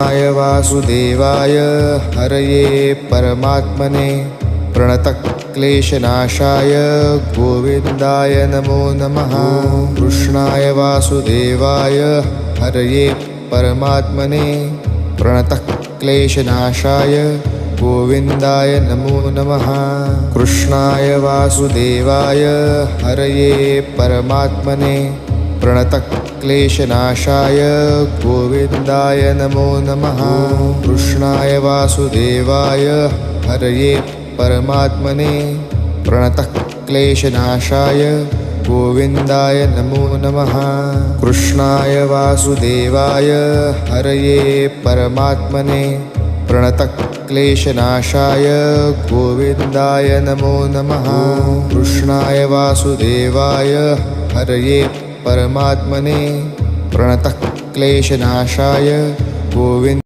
कृष्णाय वासुदेवाय हरये परमात्मने प्रणतक्लेशनाशाय गोविन्दाय नमो नमः। कृष्णाय वासुदेवाय हरये परमात्मने प्रणतक्लेशनाशाय गोविन्दाय नमो नमः। कृष्णाय वासुदेवाय हरये परमात्मने प्रणतक्लेशनाशाय गोविन्दाय नमो नमः। कृष्णाय वासुदेवाय हरये परमात्मने प्रणतक्लेशनाशाय गोविन्दाय नमो नमः। कृष्णाय वासुदेवाय हरये परमात्मने प्रणतक्लेशनाशाय गोविन्दाय नमो नमः। कृष्णाय वासुदेवाय हरये परमात्मने प्रणतक्लेशनाशाय गोविन्द